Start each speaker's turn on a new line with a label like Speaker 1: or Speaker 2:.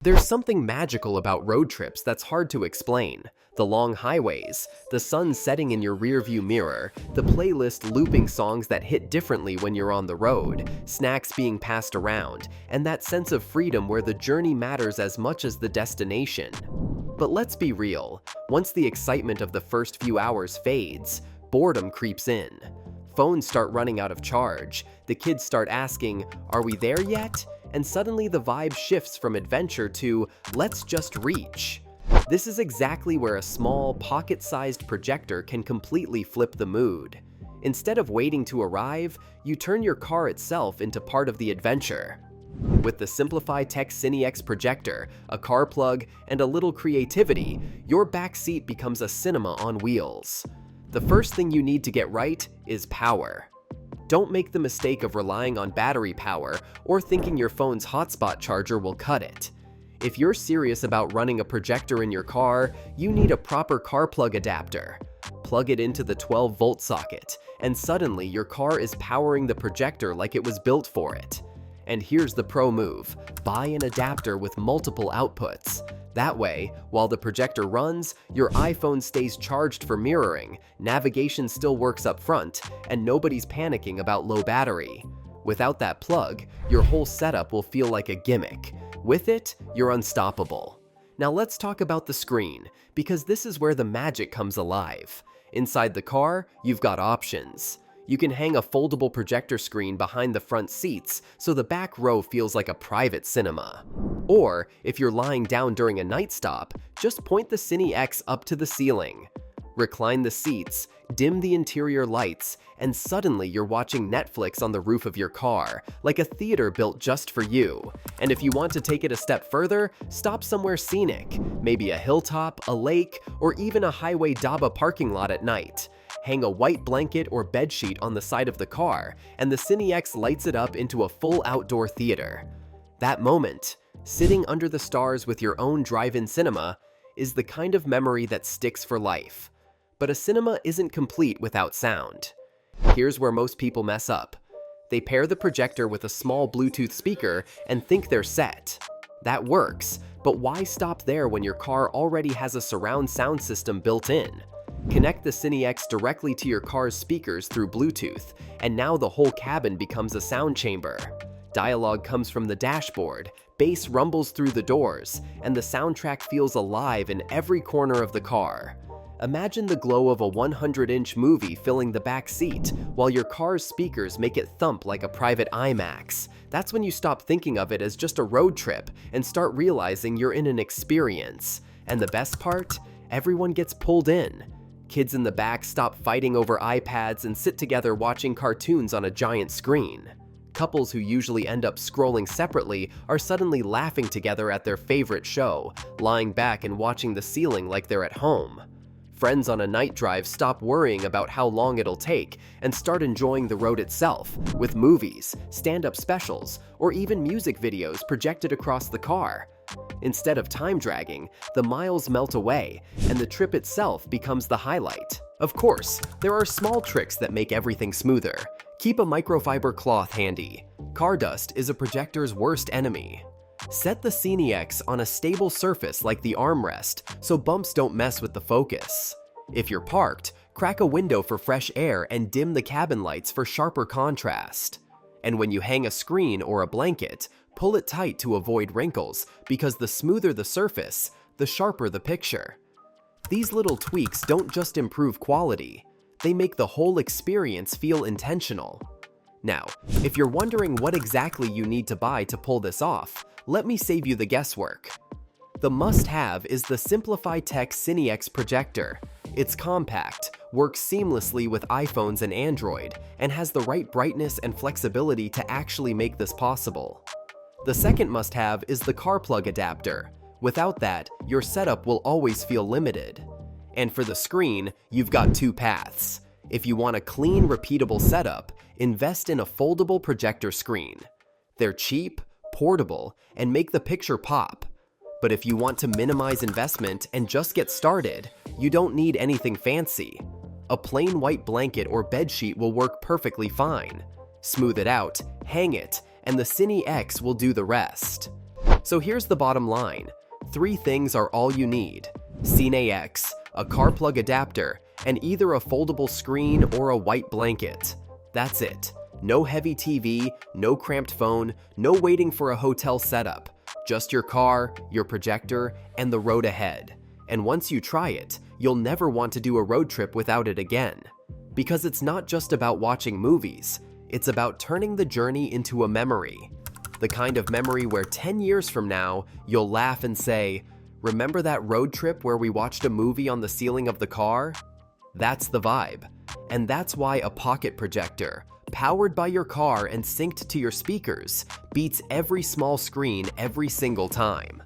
Speaker 1: There's something magical about road trips that's hard to explain. The long highways, the sun setting in your rearview mirror, the playlist looping songs that hit differently when you're on the road, snacks being passed around, and that sense of freedom where the journey matters as much as the destination. But let's be real, once the excitement of the first few hours fades, boredom creeps in. Phones start running out of charge, the kids start asking, "Are we there yet?" And suddenly the vibe shifts from adventure to, "Let's just reach." This is exactly where a small, pocket-sized projector can completely flip the mood. Instead of waiting to arrive, you turn your car itself into part of the adventure. With the Simplify Tech CineX projector, a car plug, and a little creativity, your backseat becomes a cinema on wheels. The first thing you need to get right is power. Don't make the mistake of relying on battery power or thinking your phone's hotspot charger will cut it. If you're serious about running a projector in your car, you need a proper car plug adapter. Plug it into the 12-volt socket, and suddenly your car is powering the projector like it was built for it. And here's the pro move: buy an adapter with multiple outputs. That way, while the projector runs, your iPhone stays charged for mirroring, navigation still works up front, and nobody's panicking about low battery. Without that plug, your whole setup will feel like a gimmick. With it, you're unstoppable. Now let's talk about the screen, because this is where the magic comes alive. Inside the car, you've got options. You can hang a foldable projector screen behind the front seats so the back row feels like a private cinema. Or, if you're lying down during a night stop, just point the CineX up to the ceiling. Recline the seats, dim the interior lights, and suddenly you're watching Netflix on the roof of your car, like a theater built just for you. And if you want to take it a step further, stop somewhere scenic, maybe a hilltop, a lake, or even a highway Daba parking lot at night. Hang a white blanket or bedsheet on the side of the car, and the CineX lights it up into a full outdoor theater. That moment, sitting under the stars with your own drive-in cinema, is the kind of memory that sticks for life. But a cinema isn't complete without sound. Here's where most people mess up. They pair the projector with a small Bluetooth speaker and think they're set. That works, but why stop there when your car already has a surround sound system built in? Connect the CineX directly to your car's speakers through Bluetooth, and now the whole cabin becomes a sound chamber. Dialogue comes from the dashboard, bass rumbles through the doors, and the soundtrack feels alive in every corner of the car. Imagine the glow of a 100-inch movie filling the back seat, while your car's speakers make it thump like a private IMAX. That's when you stop thinking of it as just a road trip and start realizing you're in an experience. And the best part? Everyone gets pulled in. Kids in the back stop fighting over iPads and sit together watching cartoons on a giant screen. Couples who usually end up scrolling separately are suddenly laughing together at their favorite show, lying back and watching the ceiling like they're at home. Friends on a night drive stop worrying about how long it'll take and start enjoying the road itself, with movies, stand-up specials, or even music videos projected across the car. Instead of time dragging, the miles melt away, and the trip itself becomes the highlight. Of course, there are small tricks that make everything smoother. Keep a microfiber cloth handy. Car dust is a projector's worst enemy. Set the CineX on a stable surface like the armrest, so bumps don't mess with the focus. If you're parked, crack a window for fresh air and dim the cabin lights for sharper contrast. And when you hang a screen or a blanket, pull it tight to avoid wrinkles, because the smoother the surface, the sharper the picture. These little tweaks don't just improve quality, they make the whole experience feel intentional. Now, if you're wondering what exactly you need to buy to pull this off, let me save you the guesswork. The must-have is the Simplify Tech CineX projector. It's compact, works seamlessly with iPhones and Android, and has the right brightness and flexibility to actually make this possible. The second must-have is the car plug adapter. Without that, your setup will always feel limited. And for the screen, you've got two paths. If you want a clean, repeatable setup, invest in a foldable projector screen. They're cheap, portable, and make the picture pop. But if you want to minimize investment and just get started, you don't need anything fancy. A plain white blanket or bedsheet will work perfectly fine. Smooth it out, hang it, and the CineX will do the rest. So here's the bottom line. 3 things are all you need: Cine X, a car plug adapter, and either a foldable screen or a white blanket. That's it. No heavy TV, no cramped phone, no waiting for a hotel setup. Just your car, your projector, and the road ahead. And once you try it, you'll never want to do a road trip without it again. Because it's not just about watching movies, it's about turning the journey into a memory. The kind of memory where 10 years from now, you'll laugh and say, "Remember that road trip where we watched a movie on the ceiling of the car?" That's the vibe. And that's why a pocket projector, powered by your car and synced to your speakers, beats every small screen every single time.